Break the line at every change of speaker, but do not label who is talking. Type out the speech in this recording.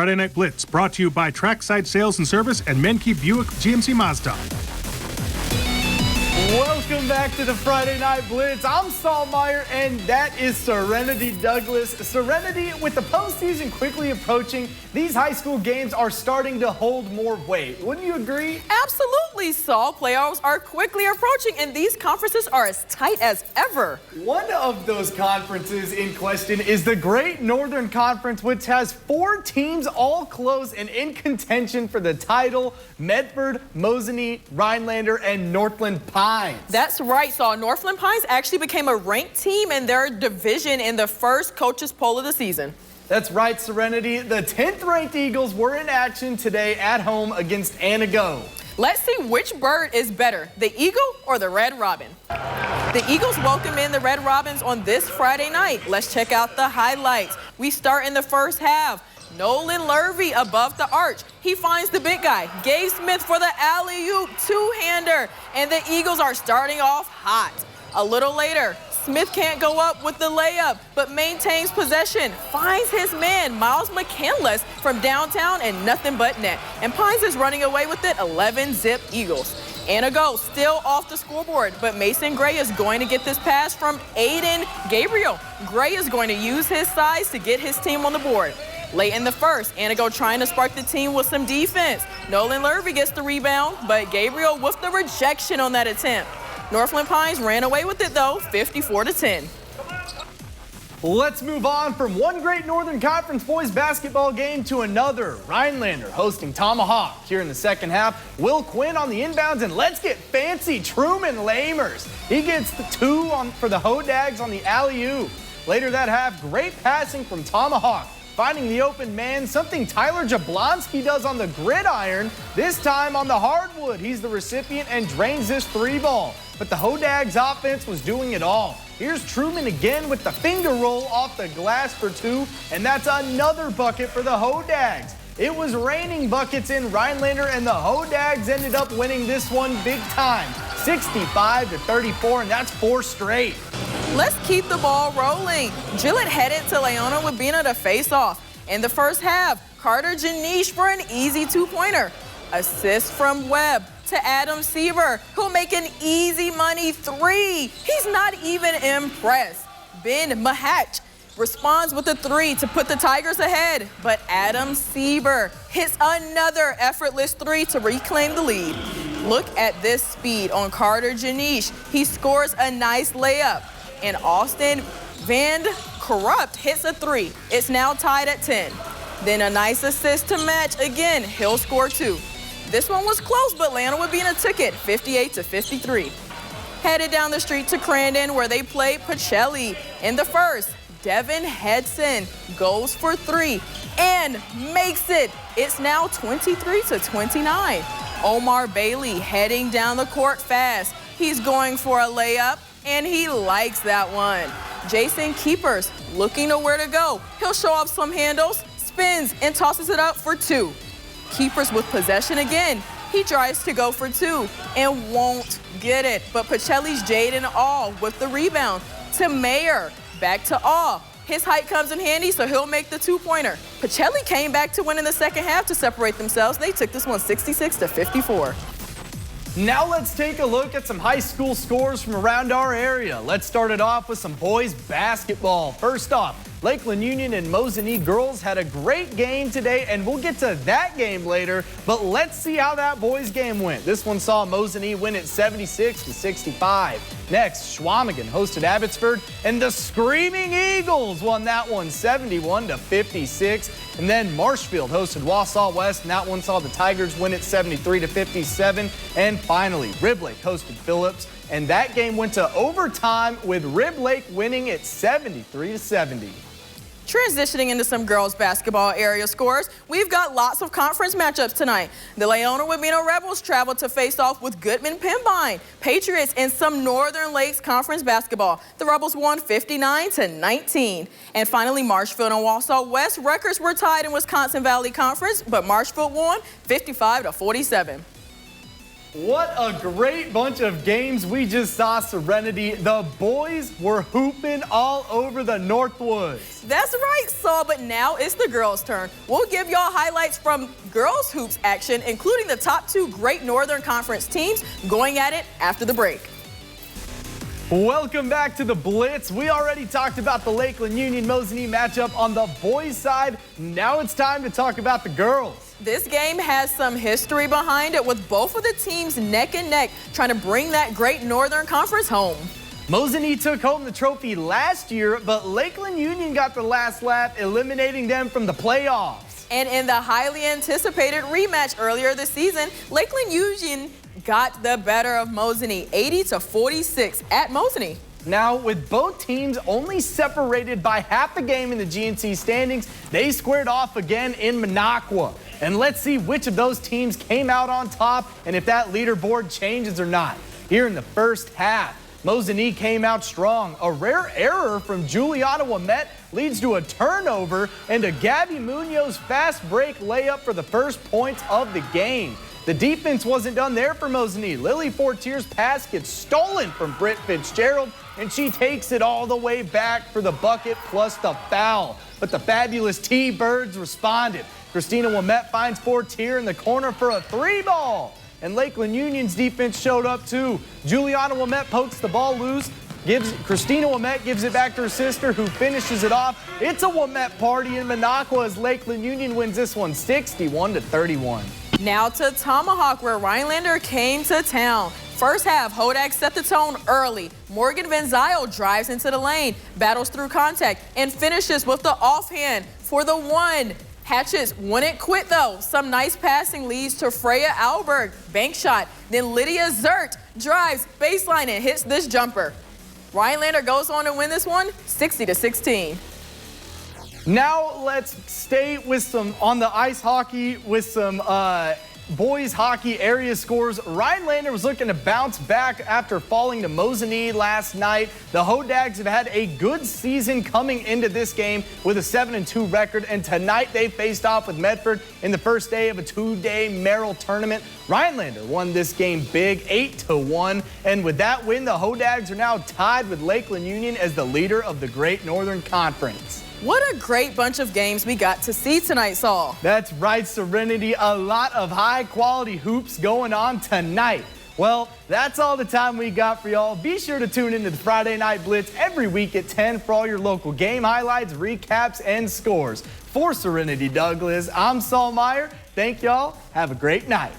Friday Night Blitz, brought to you by Trackside Sales and Service and Menke Buick GMC Mazda.
Welcome back to the Friday Night Blitz. I'm Saul Meyer, and that is Serenity Douglas. Serenity, with the postseason quickly approaching, these high school games are starting to hold more weight. Wouldn't you agree?
Absolutely, Saul. Playoffs are quickly approaching, and these conferences are as tight as ever.
One of those conferences in question is the Great Northern Conference, which has 4 teams all close and in contention for the title: Medford, Mosinee, Rhinelander, and Northland Pines.
That's right, Saul. Northland Pines actually became a ranked team in their division in the first coaches poll of the season.
That's right, Serenity. The 10th ranked Eagles were in action today at home against Antigo.
Let's see which bird is better, the eagle or the red robin. The Eagles welcome in the Red Robins on this Friday night. Let's check out the highlights. We start in the first half. Nolan Lurvey above the arch. He finds the big guy, Gabe Smith, for the alley-oop two-hander, and the Eagles are starting off hot. A little later, Smith can't go up with the layup, but maintains possession, finds his man, Miles McCandless, from downtown, and nothing but net. And Pines is running away with it, 11-zip Eagles. Antigo still off the scoreboard, but Mason Gray is going to get this pass from Aiden Gabriel. Gray is going to use his size to get his team on the board. Late in the first, Antigo trying to spark the team with some defense. Nolan Lurvey gets the rebound, but Gabriel with the rejection on that attempt. Northland Pines ran away with it, though, 54-10.
Let's move on from one Great Northern Conference boys basketball game to another. Rhinelander hosting Tomahawk here in the second half. Will Quinn on the inbounds, and let's get fancy. Truman Lamers. He gets the 2 for the Hodags on the alley-oop. Later that half, great passing from Tomahawk, finding the open man, something Tyler Jablonski does on the gridiron, this time on the hardwood. He's the recipient and drains this 3-ball. But the Hodags offense was doing it all. Here's Truman again with the finger roll off the glass for 2, and that's another bucket for the Hodags. It was raining buckets in Rhinelander, and the Hodags ended up winning this one big time, 65-34, and that's 4 straight.
Let's keep the ball rolling. Gillett headed to Leona with Bina to face off. In the first half, Carter Janish for an easy 2-pointer. Assist from Webb to Adam Sieber, who'll make an easy money 3. He's not even impressed. Ben Mahatch responds with a 3 to put the Tigers ahead, but Adam Sieber hits another effortless 3 to reclaim the lead. Look at this speed on Carter Janish. He scores a nice layup, and Austin Van Corrupt hits a 3. It's now tied at 10. Then a nice assist to match again. He'll score 2. This one was close, but Atlanta would be in a ticket, 58-53. Headed down the street to Crandon, where they played Pacelli. In the first, Devin Hedson goes for 3 and makes it. It's now 23-29. Omar Bailey heading down the court fast. He's going for a layup, and he likes that one. Jason Keepers looking to where to go. He'll show off some handles, spins, and tosses it up for 2. Keepers with possession again. He tries to go for 2 and won't get it. But Pacelli's Jaden All with the rebound to Mayer. Back to All. His height comes in handy, so he'll make the 2-pointer. Pacelli came back to win in the second half to separate themselves. They took this one 66-54.
Now let's take a look at some high school scores from around our area. Let's start it off with some boys basketball. First off, Lakeland Union and Mosinee girls had a great game today, and we'll get to that game later, but let's see how that boys game went. This one saw Mosinee win it 76-65. Next, Schwamigan hosted Abbotsford, and the Screaming Eagles won that one 71-56. And then Marshfield hosted Wausau West, and that one saw the Tigers win it 73-57. And finally, Rib Lake hosted Phillips, and that game went to overtime with Rib Lake winning it 73-70.
Transitioning into some girls basketball area scores, we've got lots of conference matchups tonight. The Leona Wabena Rebels traveled to face off with Goodman Pembine Patriots in some Northern Lakes Conference basketball. The Rebels won 59-19. And finally, Marshfield and Wausau West records were tied in Wisconsin Valley Conference, but Marshfield won 55-47.
What a great bunch of games we just saw, Serenity. The boys were hooping all over the Northwoods.
That's right, Saul, but now it's the girls' turn. We'll give y'all highlights from girls' hoops action, including the top 2 Great Northern Conference teams going at it after the break.
Welcome back to the Blitz. We already talked about the Lakeland Union-Mosinee matchup on the boys' side. Now it's time to talk about the girls.
This game has some history behind it, with both of the teams neck and neck trying to bring that Great Northern Conference home.
Mosinee took home the trophy last year, but Lakeland Union got the last laugh, eliminating them from the playoffs.
And in the highly anticipated rematch earlier this season, Lakeland Union got the better of Mosinee, 80-46 at Mosinee.
Now, with both teams only separated by half a game in the GNC standings, they squared off again in Minocqua. And let's see which of those teams came out on top and if that leaderboard changes or not. Here in the first half, Mosinee came out strong. A rare error from Juliana Wamette leads to a turnover and a Gabby Munoz fast break layup for the first points of the game. The defense wasn't done there for Mosinee. Lily Fortier's pass gets stolen from Britt Fitzgerald, and she takes it all the way back for the bucket plus the foul. But the fabulous T-Birds responded. Christina Wamette finds Fortier in the corner for a 3-ball. And Lakeland Union's defense showed up too. Juliana Wamette pokes the ball loose. Christina Wamette gives it back to her sister, who finishes it off. It's a Wamette party in Minocqua as Lakeland Union wins this one 61-31.
Now to Tomahawk, where Rhinelander came to town. First half, Hodag set the tone early. Morgan Van Zyl drives into the lane, battles through contact, and finishes with the offhand for the 1. Hatchets wouldn't quit though. Some nice passing leads to Freya Alberg, bank shot. Then Lydia Zert drives baseline and hits this jumper. Rhinelander goes on to win this one 60-16.
Now let's stay with some on the ice hockey with some boys hockey area scores. Rhinelander was looking to bounce back after falling to Mosinee last night. The Hodags have had a good season coming into this game with a 7-2 record, and tonight they faced off with Medford in the first day of a 2-day Merrill tournament. Rhinelander won this game big, 8-1, and with that win, the Hodags are now tied with Lakeland Union as the leader of the Great Northern Conference.
What a great bunch of games we got to see tonight, Saul.
That's right, Serenity. A lot of high-quality hoops going on tonight. Well, that's all the time we got for y'all. Be sure to tune into the Friday Night Blitz every week at 10 for all your local game highlights, recaps, and scores. For Serenity Douglas, I'm Saul Meyer. Thank y'all. Have a great night.